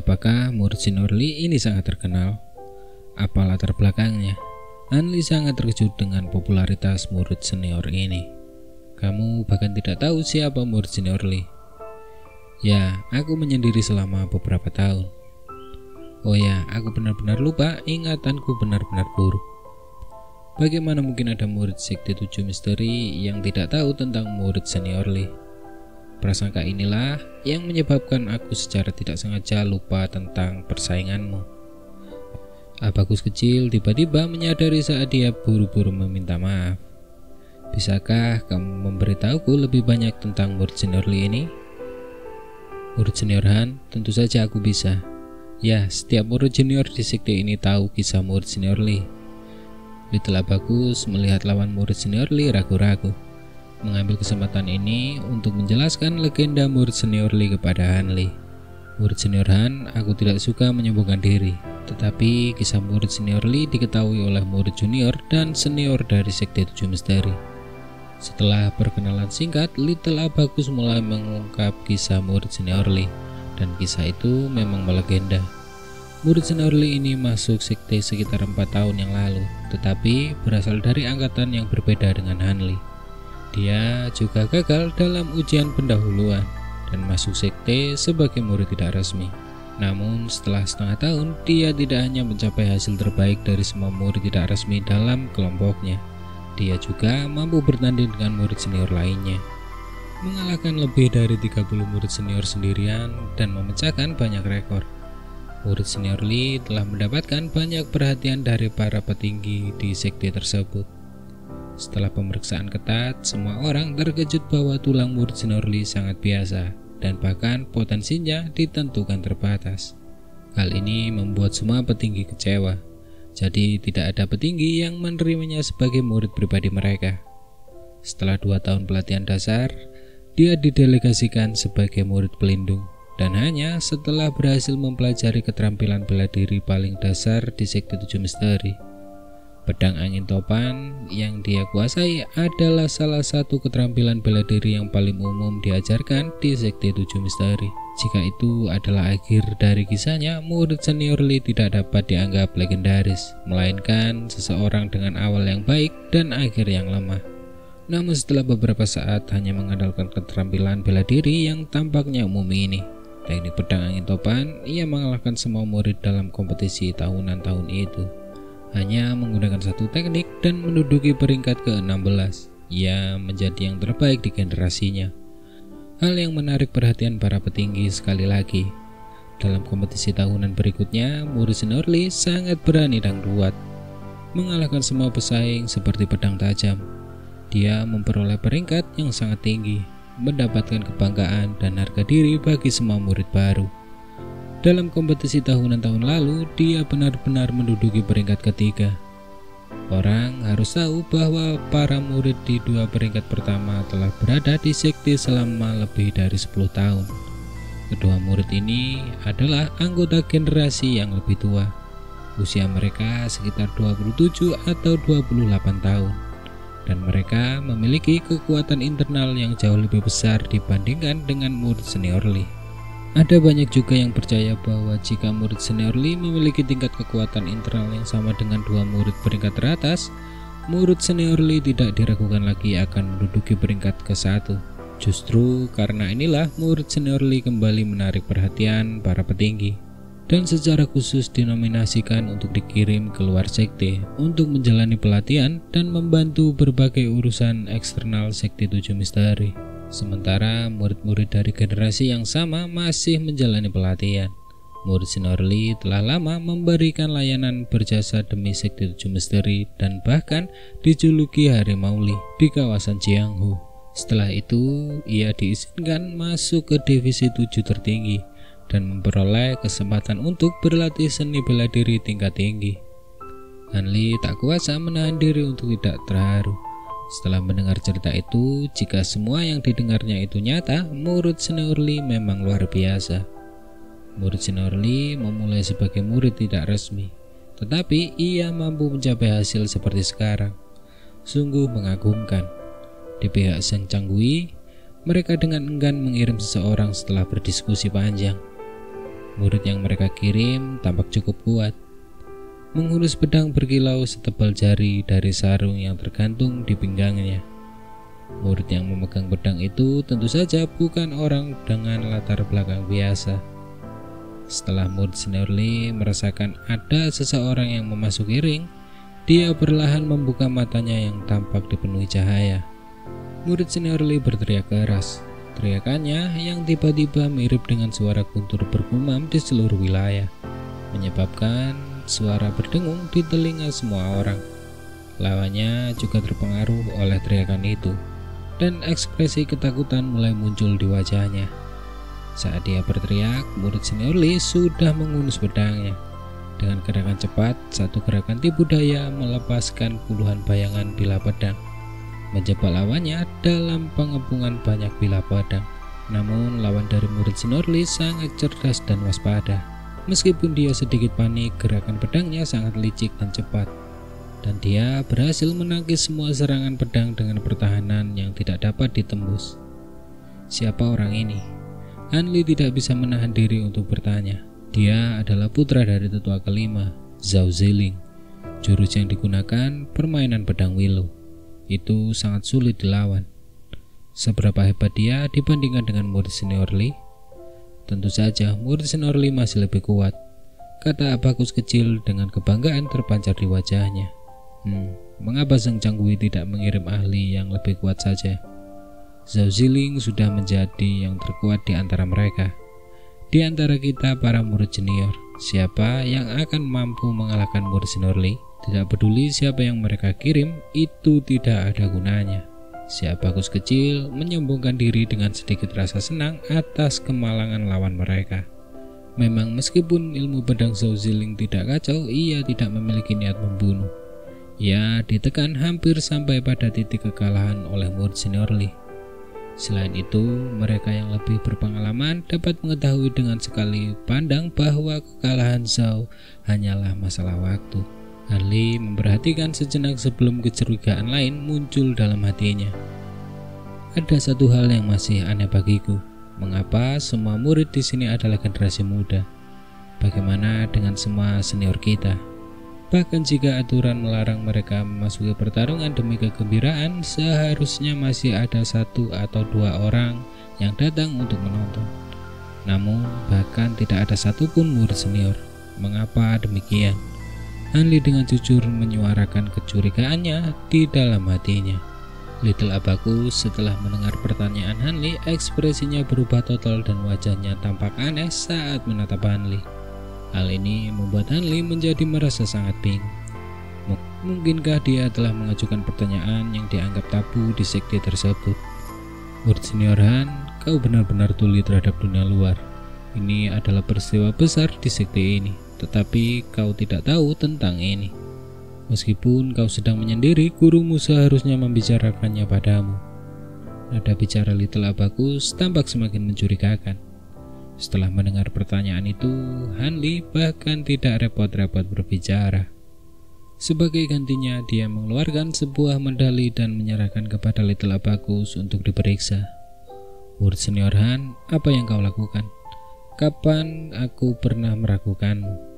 Apakah murid senior Lee ini sangat terkenal? Apa latar belakangnya? Han Lee sangat terkejut dengan popularitas murid senior ini. Kamu bahkan tidak tahu siapa murid senior Lee. Ya, aku menyendiri selama beberapa tahun. Oh ya, aku benar-benar lupa, ingatanku benar-benar buruk. Bagaimana mungkin ada murid Sekte 7 Misteri yang tidak tahu tentang murid senior Lee? Prasangka inilah yang menyebabkan aku secara tidak sengaja lupa tentang persainganmu. Abakus kecil tiba-tiba menyadari saat dia buru-buru meminta maaf. Bisakah kamu memberitahuku lebih banyak tentang murid senior Lee ini? Murid senior Han, tentu saja aku bisa. Ya, setiap murid junior di sekte ini tahu kisah murid senior Lee. Little Abakus melihat lawan murid senior Lee ragu-ragu. Mengambil kesempatan ini untuk menjelaskan legenda murid senior Lee kepada Han Lee. Murid senior Han, aku tidak suka menyombongkan diri, tetapi kisah murid senior Lee diketahui oleh murid junior dan senior dari Sekte 7 Misteri. Setelah perkenalan singkat, Little Abakus mulai mengungkap kisah murid senior Lee, dan kisah itu memang melegenda. Murid senior Lee ini masuk sekte sekitar 4 tahun yang lalu, tetapi berasal dari angkatan yang berbeda dengan Han Lee. Dia juga gagal dalam ujian pendahuluan dan masuk sekte sebagai murid tidak resmi. Namun setelah setengah tahun, dia tidak hanya mencapai hasil terbaik dari semua murid tidak resmi dalam kelompoknya. Dia juga mampu bertanding dengan murid senior lainnya, mengalahkan lebih dari 30 murid senior sendirian dan memecahkan banyak rekor. Murid senior Lee telah mendapatkan banyak perhatian dari para petinggi di sekte tersebut. Setelah pemeriksaan ketat, semua orang terkejut bahwa tulang murid senior Lee sangat biasa dan bahkan potensinya ditentukan terbatas. Hal ini membuat semua petinggi kecewa. Jadi tidak ada petinggi yang menerimanya sebagai murid pribadi mereka. Setelah 2 tahun pelatihan dasar, dia didelegasikan sebagai murid pelindung, dan hanya setelah berhasil mempelajari keterampilan bela diri paling dasar di Sekte 7 Misteri. Pedang angin topan yang dia kuasai adalah salah satu keterampilan bela diri yang paling umum diajarkan di Sekte 7 Misteri. Jika itu adalah akhir dari kisahnya, murid senior Lee tidak dapat dianggap legendaris, melainkan seseorang dengan awal yang baik dan akhir yang lemah. Namun setelah beberapa saat hanya mengandalkan keterampilan bela diri yang tampaknya umum ini, teknik pedang angin topan, ia mengalahkan semua murid dalam kompetisi tahunan tahun itu. Hanya menggunakan satu teknik dan menduduki peringkat ke-16. Ia menjadi yang terbaik di generasinya. Hal yang menarik perhatian para petinggi sekali lagi. Dalam kompetisi tahunan berikutnya, murid senior Lee sangat berani dan kuat, mengalahkan semua pesaing seperti pedang tajam. Dia memperoleh peringkat yang sangat tinggi, mendapatkan kebanggaan dan harga diri bagi semua murid baru. Dalam kompetisi tahunan tahun lalu, dia benar-benar menduduki peringkat ketiga. Orang harus tahu bahwa para murid di 2 peringkat pertama telah berada di sekte selama lebih dari 10 tahun. Kedua murid ini adalah anggota generasi yang lebih tua. Usia mereka sekitar 27 atau 28 tahun. Dan mereka memiliki kekuatan internal yang jauh lebih besar dibandingkan dengan murid senior Lee. Ada banyak juga yang percaya bahwa jika murid senior Lee memiliki tingkat kekuatan internal yang sama dengan 2 murid peringkat teratas, murid senior Lee tidak diragukan lagi akan menduduki peringkat ke-1. Justru karena inilah murid senior Lee kembali menarik perhatian para petinggi, dan secara khusus dinominasikan untuk dikirim keluar sekte untuk menjalani pelatihan dan membantu berbagai urusan eksternal Sekte 7 Misteri. Sementara murid-murid dari generasi yang sama masih menjalani pelatihan. Murid senior Lee telah lama memberikan layanan berjasa demi Sekte 7 Misteri dan bahkan dijuluki Harimau Lee di kawasan Jianghu. Setelah itu, ia diizinkan masuk ke divisi 7 tertinggi dan memperoleh kesempatan untuk berlatih seni bela diri tingkat tinggi. Han Lee tak kuasa menahan diri untuk tidak terharu. Setelah mendengar cerita itu, jika semua yang didengarnya itu nyata, murid senior Lee memang luar biasa. Murid senior Lee memulai sebagai murid tidak resmi, tetapi ia mampu mencapai hasil seperti sekarang. Sungguh mengagumkan. Di pihak Seng Changgui, mereka dengan enggan mengirim seseorang setelah berdiskusi panjang. Murid yang mereka kirim tampak cukup kuat, menghunus pedang berkilau setebal jari dari sarung yang tergantung di pinggangnya. Murid yang memegang pedang itu tentu saja bukan orang dengan latar belakang biasa. Setelah murid senior Lee merasakan ada seseorang yang memasuki ring, dia perlahan membuka matanya yang tampak dipenuhi cahaya. Murid senior Lee berteriak keras. Teriakannya yang tiba-tiba mirip dengan suara guntur bergumam di seluruh wilayah, menyebabkan suara berdengung di telinga semua orang. Lawannya juga terpengaruh oleh teriakan itu, dan ekspresi ketakutan mulai muncul di wajahnya. Saat dia berteriak, murid senior Lee sudah menghunus pedangnya. Dengan gerakan cepat, satu gerakan tipu daya melepaskan puluhan bayangan bilah pedang, menjebak lawannya dalam pengepungan banyak bilah pedang. Namun lawan dari murid senior Lee sangat cerdas dan waspada. Meskipun dia sedikit panik, gerakan pedangnya sangat licik dan cepat, dan dia berhasil menangkis semua serangan pedang dengan pertahanan yang tidak dapat ditembus. Siapa orang ini? Han Li tidak bisa menahan diri untuk bertanya. Dia adalah putra dari tetua kelima, Zhao Ziling. Jurus yang digunakan permainan pedang Willow. Itu sangat sulit dilawan. Seberapa hebat dia dibandingkan dengan murid senior Lee? Tentu saja murid senior Lee masih lebih kuat, kata Abakus kecil dengan kebanggaan terpancar di wajahnya. Mengapa Sang Cangguwi tidak mengirim ahli yang lebih kuat saja? Zhao Ziling sudah menjadi yang terkuat di antara mereka. Di antara kita para murid junior, siapa yang akan mampu mengalahkan murid senior Lee? Tidak peduli siapa yang mereka kirim, itu tidak ada gunanya. Si Abakus kecil menyombongkan diri dengan sedikit rasa senang atas kemalangan lawan mereka. Memang meskipun ilmu pedang Zhao Ziling tidak kacau, ia tidak memiliki niat membunuh. Ia ditekan hampir sampai pada titik kekalahan oleh murid senior Lee. Selain itu, mereka yang lebih berpengalaman dapat mengetahui dengan sekali pandang bahwa kekalahan Zhao hanyalah masalah waktu. Han Li memperhatikan sejenak sebelum kecurigaan lain muncul dalam hatinya. Ada satu hal yang masih aneh bagiku. Mengapa semua murid di sini adalah generasi muda? Bagaimana dengan semua senior kita? Bahkan jika aturan melarang mereka memasuki pertarungan demi kegembiraan, seharusnya masih ada satu atau dua orang yang datang untuk menonton. Namun bahkan tidak ada satupun murid senior. Mengapa demikian? Han Li dengan jujur menyuarakan kecurigaannya di dalam hatinya. Little Abakus setelah mendengar pertanyaan Han Li, ekspresinya berubah total dan wajahnya tampak aneh saat menatap Han Li. Hal ini membuat Han Li menjadi merasa sangat bingung. Mungkinkah dia telah mengajukan pertanyaan yang dianggap tabu di sekte tersebut? Murid senior Han, kau benar-benar tuli terhadap dunia luar. Ini adalah peristiwa besar di sekte ini, tetapi kau tidak tahu tentang ini. Meskipun kau sedang menyendiri, gurumu seharusnya membicarakannya padamu. Nada bicara Little Abakus tampak semakin mencurigakan. Setelah mendengar pertanyaan itu, Han Li bahkan tidak repot-repot berbicara. Sebagai gantinya, dia mengeluarkan sebuah medali dan menyerahkan kepada Little Abakus untuk diperiksa. Murid senior Han, apa yang kau lakukan? Kapan aku pernah meragukanmu?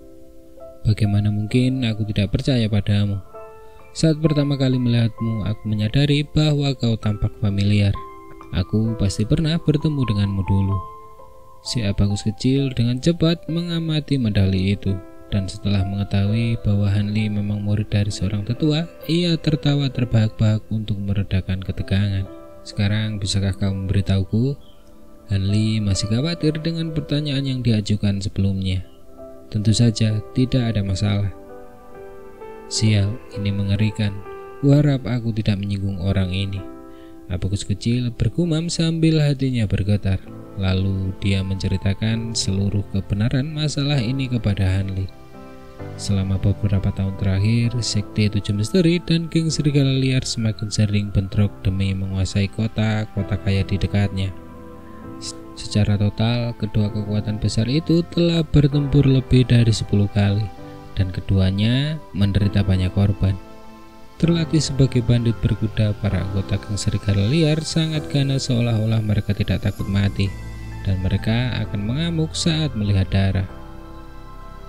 Bagaimana mungkin aku tidak percaya padamu? Saat pertama kali melihatmu, aku menyadari bahwa kau tampak familiar. Aku pasti pernah bertemu denganmu dulu. Si Abakus kecil dengan cepat mengamati medali itu, dan setelah mengetahui bahwa Han Li memang murid dari seorang tetua, ia tertawa terbahak-bahak untuk meredakan ketegangan. Sekarang bisakah kau memberitahuku? Han Li masih khawatir dengan pertanyaan yang diajukan sebelumnya. Tentu saja tidak ada masalah. Sial, ini mengerikan. Kuharap aku tidak menyinggung orang ini. Abakus kecil bergumam sambil hatinya bergetar. Lalu dia menceritakan seluruh kebenaran masalah ini kepada Han Li. Selama beberapa tahun terakhir, sekte Tujuh Misteri dan geng serigala liar semakin sering bentrok demi menguasai kota-kota kaya di dekatnya. Secara total, kedua kekuatan besar itu telah bertempur lebih dari 10 kali, dan keduanya menderita banyak korban. Terlatih sebagai bandit berkuda, para anggota geng serigala liar sangat ganas seolah-olah mereka tidak takut mati. dan mereka akan mengamuk saat melihat darah.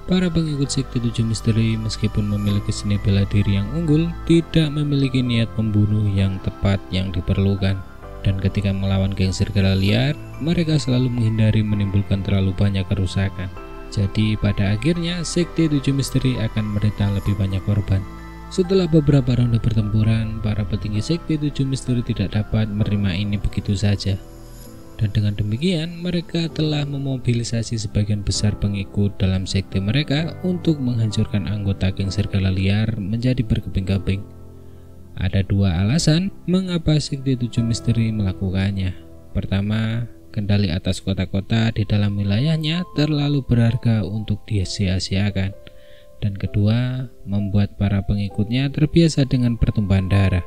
Para pengikut sekte 7 misteri meskipun memiliki seni bela diri yang unggul, tidak memiliki niat membunuh yang tepat yang diperlukan. Dan ketika melawan geng serigala liar, mereka selalu menghindari menimbulkan terlalu banyak kerusakan. Jadi pada akhirnya sekte 7 misteri akan menderita lebih banyak korban. Setelah beberapa ronde pertempuran, para petinggi sekte 7 misteri tidak dapat menerima ini begitu saja. Dan dengan demikian mereka telah memobilisasi sebagian besar pengikut dalam sekte mereka untuk menghancurkan anggota geng serigala liar menjadi berkeping-keping. Ada dua alasan mengapa sekte 7 misteri melakukannya. Pertama, kendali atas kota-kota di dalam wilayahnya terlalu berharga untuk disia-siakan. Dan kedua, membuat para pengikutnya terbiasa dengan pertumpahan darah,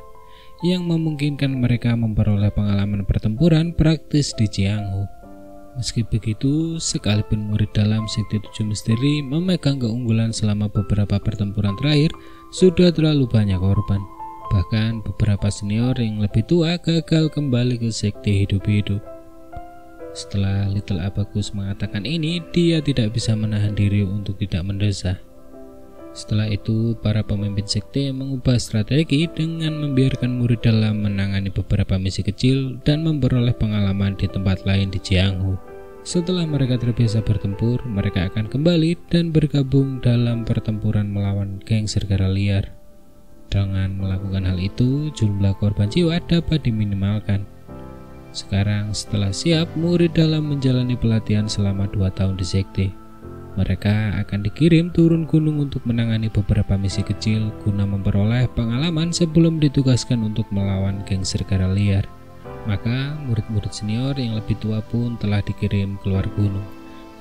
yang memungkinkan mereka memperoleh pengalaman pertempuran praktis di Jianghu. Meski begitu, sekalipun murid dalam sekte 7 misteri memegang keunggulan selama beberapa pertempuran terakhir, sudah terlalu banyak korban. Bahkan beberapa senior yang lebih tua gagal kembali ke sekte hidup-hidup. Setelah Little Abacus mengatakan ini, dia tidak bisa menahan diri untuk tidak mendesah. Setelah itu, para pemimpin sekte mengubah strategi dengan membiarkan murid dalam menangani beberapa misi kecil dan memperoleh pengalaman di tempat lain di Jianghu. Setelah mereka terbiasa bertempur, mereka akan kembali dan bergabung dalam pertempuran melawan geng serigala liar. Dengan melakukan hal itu, jumlah korban jiwa dapat diminimalkan. Sekarang, setelah siap, murid dalam menjalani pelatihan selama 2 tahun di sekte. Mereka akan dikirim turun gunung untuk menangani beberapa misi kecil guna memperoleh pengalaman sebelum ditugaskan untuk melawan geng serigala liar. Maka murid-murid senior yang lebih tua pun telah dikirim keluar gunung.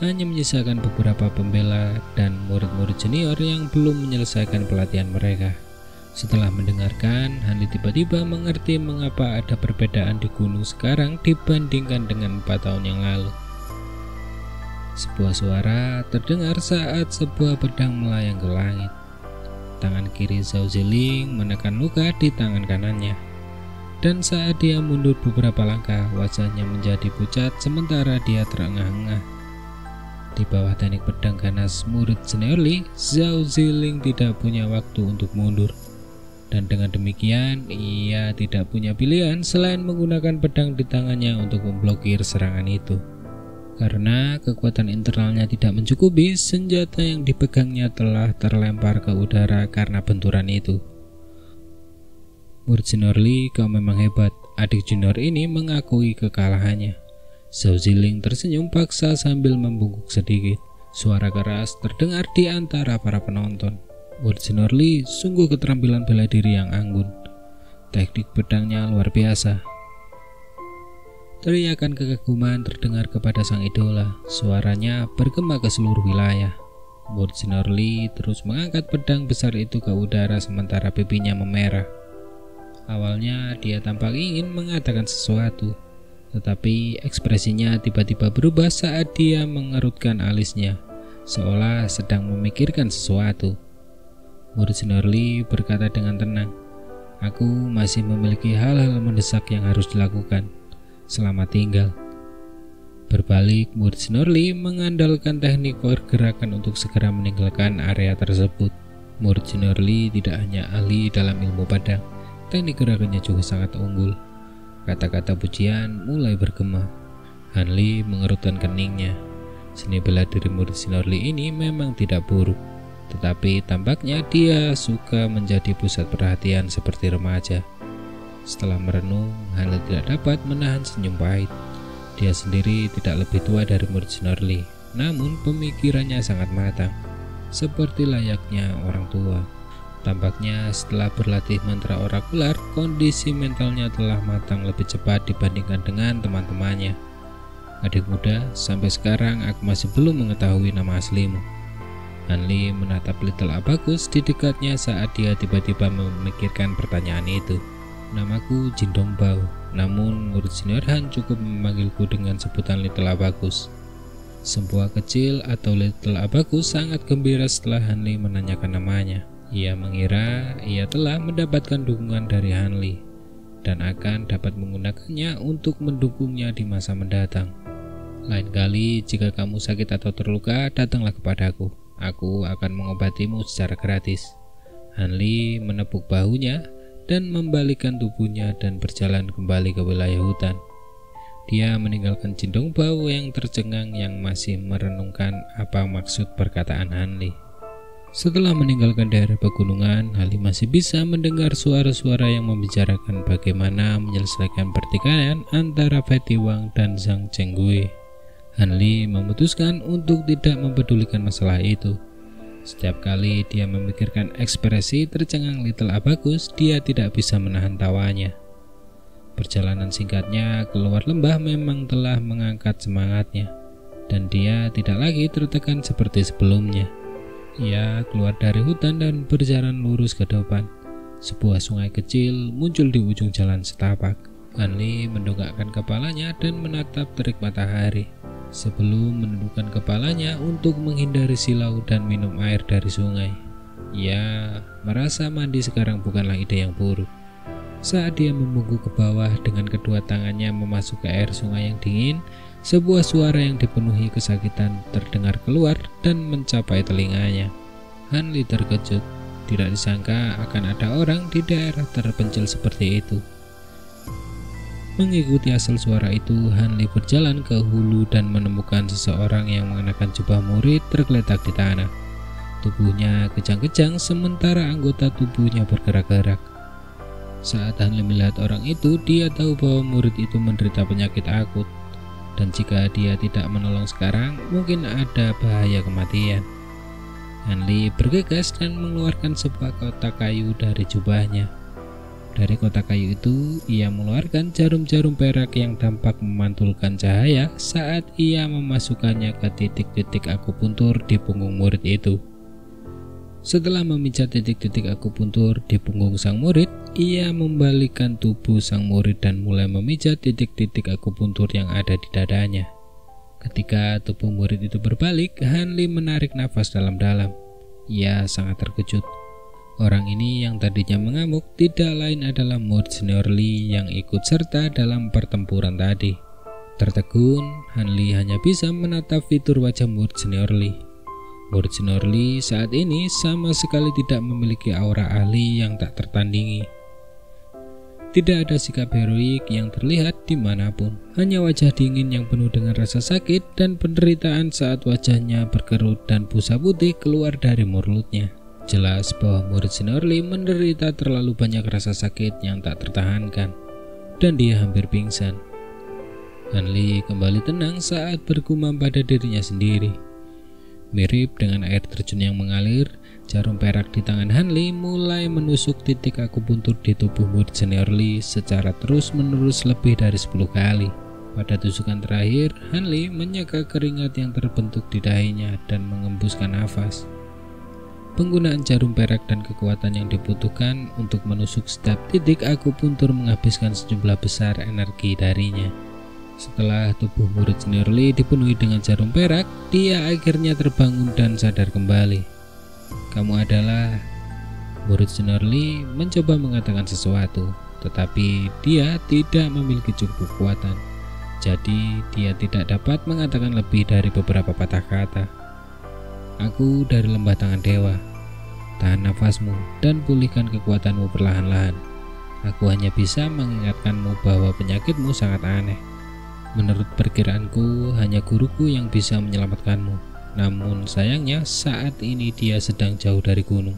Hanya menyisakan beberapa pembela dan murid-murid senior yang belum menyelesaikan pelatihan mereka. Setelah mendengarkan, Hanli tiba-tiba mengerti mengapa ada perbedaan di gunung sekarang dibandingkan dengan 4 tahun yang lalu. Sebuah suara terdengar saat sebuah pedang melayang ke langit. Tangan kiri Zhao Ziling menekan luka di tangan kanannya. Dan saat dia mundur beberapa langkah, wajahnya menjadi pucat sementara dia terengah-engah. Di bawah teknik pedang ganas murid senior Li, Zhao Ziling tidak punya waktu untuk mundur. Dan dengan demikian, ia tidak punya pilihan selain menggunakan pedang di tangannya untuk memblokir serangan itu. Karena kekuatan internalnya tidak mencukupi, senjata yang dipegangnya telah terlempar ke udara karena benturan itu. Murid senior Li, kau memang hebat. Adik junior ini mengakui kekalahannya. Zhao Ziling tersenyum paksa sambil membungkuk sedikit. Suara keras terdengar di antara para penonton. Murid senior Li sungguh keterampilan bela diri yang anggun. Teknik pedangnya luar biasa. Teriakan kekaguman terdengar kepada sang idola. Suaranya bergema ke seluruh wilayah. Murid senior Li terus mengangkat pedang besar itu ke udara sementara pipinya memerah. Awalnya dia tampak ingin mengatakan sesuatu, tetapi ekspresinya tiba-tiba berubah saat dia mengerutkan alisnya, seolah sedang memikirkan sesuatu. Murid senior Li berkata dengan tenang, "Aku masih memiliki hal-hal mendesak yang harus dilakukan. Selamat tinggal." Berbalik, murid senior Li mengandalkan teknik pergerakan untuk segera meninggalkan area tersebut. Murid senior Li tidak hanya ahli dalam ilmu pedang, teknik gerakannya juga sangat unggul. Kata-kata pujian mulai bergema. Hanli mengerutkan keningnya. Seni bela diri murid senior Li ini memang tidak buruk, tetapi tampaknya dia suka menjadi pusat perhatian seperti remaja. Setelah merenung, Hanli tidak dapat menahan senyum pahit. Dia sendiri tidak lebih tua dari murid senior Li, namun pemikirannya sangat matang, seperti layaknya orang tua. Tampaknya setelah berlatih mantra orakular, kondisi mentalnya telah matang lebih cepat dibandingkan dengan teman-temannya. Adik muda, sampai sekarang aku masih belum mengetahui nama aslimu. Hanli menatap Little Abacus di dekatnya saat dia tiba-tiba memikirkan pertanyaan itu. Namaku Jin Dongbao, namun murid senior Han cukup memanggilku dengan sebutan Little Abacus. Sebuah kecil atau Little Abacus sangat gembira setelah Hanli menanyakan namanya. Ia mengira ia telah mendapatkan dukungan dari Hanli dan akan dapat menggunakannya untuk mendukungnya di masa mendatang. Lain kali jika kamu sakit atau terluka, datanglah kepadaku. Aku akan mengobatimu secara gratis. Hanli menepuk bahunya dan membalikkan tubuhnya dan berjalan kembali ke wilayah hutan. Dia meninggalkan Jindong Bao yang tercengang yang masih merenungkan apa maksud perkataan Hanli. Setelah meninggalkan daerah pegunungan, Hanli masih bisa mendengar suara-suara yang membicarakan bagaimana menyelesaikan pertikaian antara Fei Wang dan Zhang Chenggui. Hanli memutuskan untuk tidak mempedulikan masalah itu. Setiap kali dia memikirkan ekspresi tercengang Little Abacus, dia tidak bisa menahan tawanya. Perjalanan singkatnya keluar lembah memang telah mengangkat semangatnya, dan dia tidak lagi tertekan seperti sebelumnya. Ia keluar dari hutan dan berjalan lurus ke depan. Sebuah sungai kecil muncul di ujung jalan setapak. Hanli mendongakkan kepalanya dan menatap terik matahari, sebelum menundukkan kepalanya untuk menghindari silau dan minum air dari sungai. Ia merasa mandi sekarang bukanlah ide yang buruk. Saat dia membungkuk ke bawah dengan kedua tangannya memasuki air sungai yang dingin, sebuah suara yang dipenuhi kesakitan terdengar keluar dan mencapai telinganya. Hanli terkejut. Tidak disangka akan ada orang di daerah terpencil seperti itu. Mengikuti asal suara itu, Hanli berjalan ke hulu dan menemukan seseorang yang mengenakan jubah murid tergeletak di tanah. Tubuhnya kejang-kejang sementara anggota tubuhnya bergerak-gerak. Saat Hanli melihat orang itu, dia tahu bahwa murid itu menderita penyakit akut, dan jika dia tidak menolong sekarang, mungkin ada bahaya kematian. Hanli bergegas dan mengeluarkan sebuah kotak kayu dari jubahnya. Dari kotak kayu itu, ia mengeluarkan jarum-jarum perak yang tampak memantulkan cahaya saat ia memasukkannya ke titik-titik akupuntur di punggung murid itu. Setelah memijat titik-titik akupuntur di punggung sang murid, ia membalikkan tubuh sang murid dan mulai memijat titik-titik akupuntur yang ada di dadanya. Ketika tubuh murid itu berbalik, Hanli menarik nafas dalam-dalam. Ia sangat terkejut. Orang ini yang tadinya mengamuk tidak lain adalah murid senior Li yang ikut serta dalam pertempuran tadi. Tertegun, Hanli hanya bisa menatap fitur wajah murid senior Li. Murid senior Li saat ini sama sekali tidak memiliki aura ahli yang tak tertandingi. Tidak ada sikap heroik yang terlihat dimanapun, hanya wajah dingin yang penuh dengan rasa sakit dan penderitaan saat wajahnya berkerut dan busa putih keluar dari mulutnya. Jelas bahwa murid senior Li menderita terlalu banyak rasa sakit yang tak tertahankan, dan dia hampir pingsan. Hanli kembali tenang saat bergumam pada dirinya sendiri. Mirip dengan air terjun yang mengalir, jarum perak di tangan Hanli mulai menusuk titik akupuntur di tubuh murid senior Li secara terus-menerus lebih dari 10 kali. Pada tusukan terakhir, Hanli menyeka keringat yang terbentuk di dahinya dan mengembuskan nafas. Penggunaan jarum perak dan kekuatan yang dibutuhkan untuk menusuk setiap titik akupuntur menghabiskan sejumlah besar energi darinya. Setelah tubuh murid senior Li dipenuhi dengan jarum perak, dia akhirnya terbangun dan sadar kembali. Kamu adalah... Murid senior Li mencoba mengatakan sesuatu, tetapi dia tidak memiliki cukup kekuatan. Jadi dia tidak dapat mengatakan lebih dari beberapa patah kata. Aku dari lembah tangan dewa. Tahan nafasmu dan pulihkan kekuatanmu perlahan-lahan. Aku hanya bisa mengingatkanmu bahwa penyakitmu sangat aneh. Menurut perkiraanku, hanya guruku yang bisa menyelamatkanmu. Namun sayangnya saat ini dia sedang jauh dari gunung.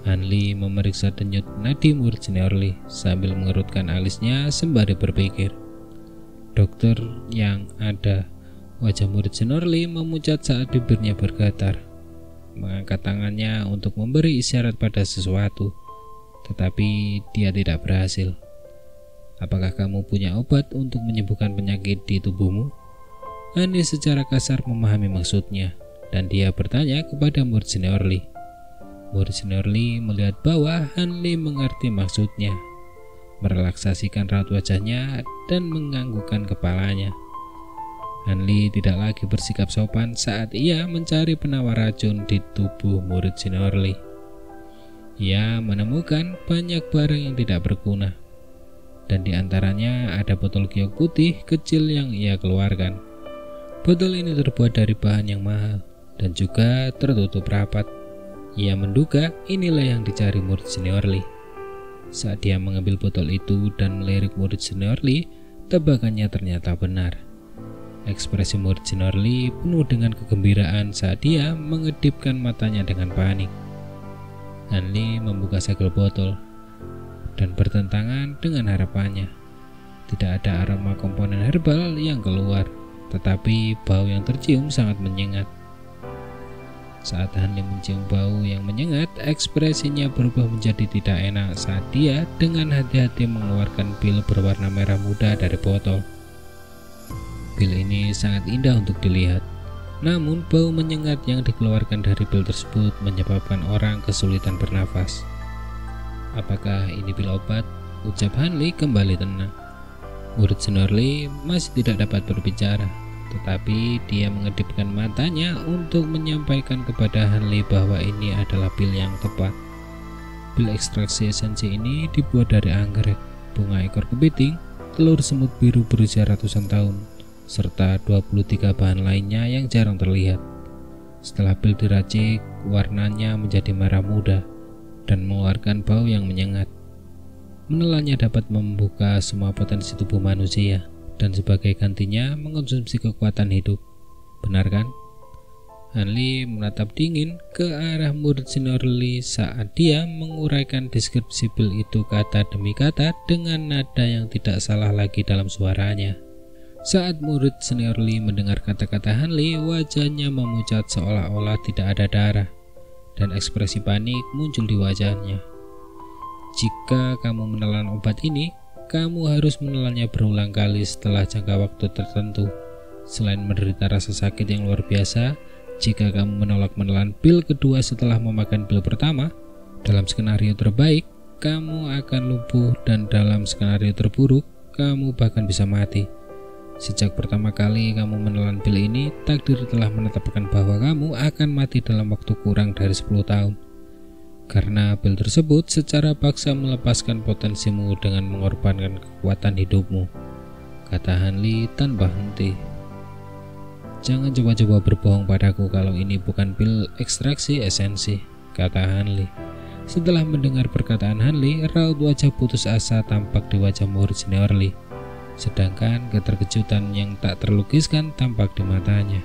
Hanli memeriksa denyut nadi murid senior Li sambil mengerutkan alisnya sembari berpikir. Dokter yang ada. Wajah murid senior Li memucat saat bibirnya bergetar. Mengangkat tangannya untuk memberi isyarat pada sesuatu, tetapi dia tidak berhasil. Apakah kamu punya obat untuk menyembuhkan penyakit di tubuhmu? Hanli secara kasar memahami maksudnya, dan dia bertanya kepada murid senior Li. Murid senior Li melihat bahwa Hanli mengerti maksudnya, merelaksasikan raut wajahnya dan menganggukkan kepalanya. Hanli tidak lagi bersikap sopan saat ia mencari penawar racun di tubuh murid senior Li. Ia menemukan banyak barang yang tidak berguna, dan di antaranya ada botol giok putih kecil yang ia keluarkan. Botol ini terbuat dari bahan yang mahal dan juga tertutup rapat. Ia menduga inilah yang dicari murid senior Lee. Saat dia mengambil botol itu dan melirik murid senior Lee, tebakannya ternyata benar. Ekspresi murid senior Lee penuh dengan kegembiraan saat dia mengedipkan matanya dengan panik. Han Lee membuka segel botol dan bertentangan dengan harapannya. Tidak ada aroma komponen herbal yang keluar, tetapi bau yang tercium sangat menyengat. Saat Han Lee mencium bau yang menyengat, ekspresinya berubah menjadi tidak enak saat dia dengan hati-hati mengeluarkan pil berwarna merah muda dari botol. Pil ini sangat indah untuk dilihat, namun bau menyengat yang dikeluarkan dari pil tersebut menyebabkan orang kesulitan bernafas. Apakah ini pil obat? Ucap Han Lee kembali tenang. Murid senior Lee masih tidak dapat berbicara, tetapi dia mengedipkan matanya untuk menyampaikan kepada Han Lee bahwa ini adalah pil yang tepat. Pil ekstraksi esensi ini dibuat dari anggrek, bunga ekor kepiting, telur semut biru berusia ratusan tahun, serta 23 bahan lainnya yang jarang terlihat. Setelah pil diracik, warnanya menjadi merah muda dan mengeluarkan bau yang menyengat. Menelannya dapat membuka semua potensi tubuh manusia dan sebagai gantinya mengonsumsi kekuatan hidup. Benar kan? Han Lee menatap dingin ke arah murid senior Lee saat dia menguraikan deskripsi pil itu kata demi kata dengan nada yang tidak salah lagi dalam suaranya. Saat murid senior Lee mendengar kata-kata Han Lee, wajahnya memucat seolah-olah tidak ada darah, dan ekspresi panik muncul di wajahnya. Jika kamu menelan obat ini, kamu harus menelannya berulang kali setelah jangka waktu tertentu. Selain menderita rasa sakit yang luar biasa, jika kamu menolak menelan pil kedua setelah memakan pil pertama, dalam skenario terbaik, kamu akan lumpuh, dan dalam skenario terburuk, kamu bahkan bisa mati. Sejak pertama kali kamu menelan pil ini, takdir telah menetapkan bahwa kamu akan mati dalam waktu kurang dari 10 tahun. Karena pil tersebut secara paksa melepaskan potensimu dengan mengorbankan kekuatan hidupmu, kata Han Lee tanpa henti. Jangan coba-coba berbohong padaku kalau ini bukan pil ekstraksi esensi, kata Han Lee. Setelah mendengar perkataan Han Lee, raut wajah putus asa tampak di wajah murid senior Lee. Sedangkan keterkejutan yang tak terlukiskan tampak di matanya.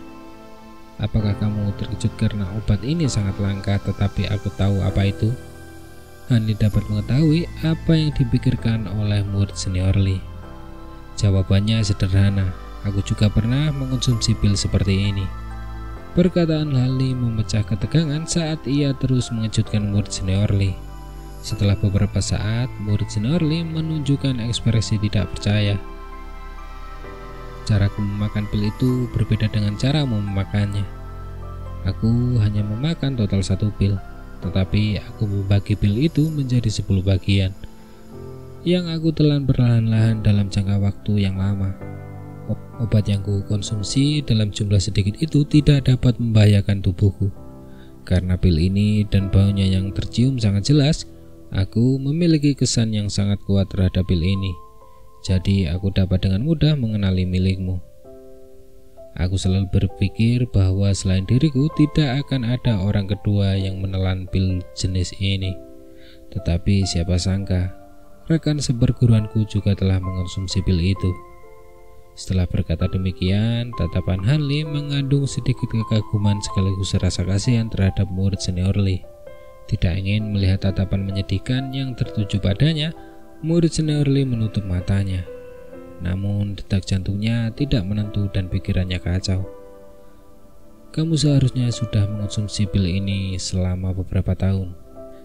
Apakah kamu terkejut karena obat ini sangat langka tetapi aku tahu apa itu? Han Lee dapat mengetahui apa yang dipikirkan oleh murid senior Lee. Jawabannya sederhana, aku juga pernah mengonsumsi pil seperti ini. Perkataan Han Lee memecah ketegangan saat ia terus mengejutkan murid senior Lee. Setelah beberapa saat, murid senior Lee menunjukkan ekspresi tidak percaya. Caraku memakan pil itu berbeda dengan caramu memakannya. Aku hanya memakan total 1 pil, tetapi aku membagi pil itu menjadi 10 bagian, yang aku telan perlahan-lahan dalam jangka waktu yang lama. Obat yang ku konsumsi dalam jumlah sedikit itu tidak dapat membahayakan tubuhku. Karena pil ini dan baunya yang tercium sangat jelas, aku memiliki kesan yang sangat kuat terhadap pil ini. Jadi aku dapat dengan mudah mengenali milikmu. Aku selalu berpikir bahwa selain diriku tidak akan ada orang kedua yang menelan pil jenis ini. Tetapi siapa sangka, rekan seperguruanku juga telah mengonsumsi pil itu. Setelah berkata demikian, tatapan Han Lee mengandung sedikit kekaguman sekaligus rasa kasihan terhadap murid senior Lee. Tidak ingin melihat tatapan menyedihkan yang tertuju padanya, murid senior Lee menutup matanya. Namun detak jantungnya tidak menentu dan pikirannya kacau. Kamu seharusnya sudah mengonsumsi pil ini selama beberapa tahun.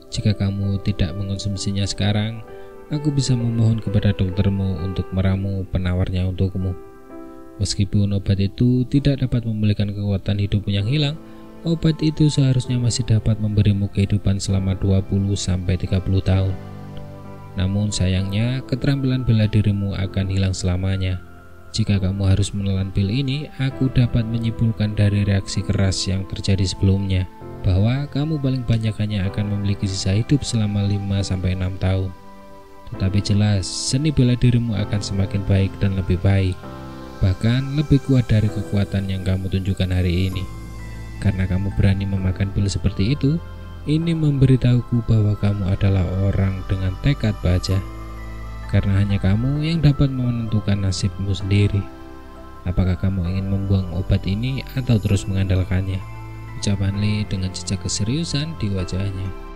Jika kamu tidak mengonsumsinya sekarang, aku bisa memohon kepada doktermu untuk meramu penawarnya untukmu. Meskipun obat itu tidak dapat memulihkan kekuatan hidupmu yang hilang, obat itu seharusnya masih dapat memberimu kehidupan selama 20-30 tahun. Namun sayangnya, keterampilan bela dirimu akan hilang selamanya. Jika kamu harus menelan pil ini, aku dapat menyimpulkan dari reaksi keras yang terjadi sebelumnya, bahwa kamu paling banyak hanya akan memiliki sisa hidup selama 5-6 tahun. Tetapi jelas, seni bela dirimu akan semakin baik dan lebih baik. bahkan lebih kuat dari kekuatan yang kamu tunjukkan hari ini. Karena kamu berani memakan pil seperti itu, ini memberitahuku bahwa kamu adalah orang dengan tekad baja. Karena hanya kamu yang dapat menentukan nasibmu sendiri. Apakah kamu ingin membuang obat ini atau terus mengandalkannya? Ucapan Lee dengan jejak keseriusan di wajahnya.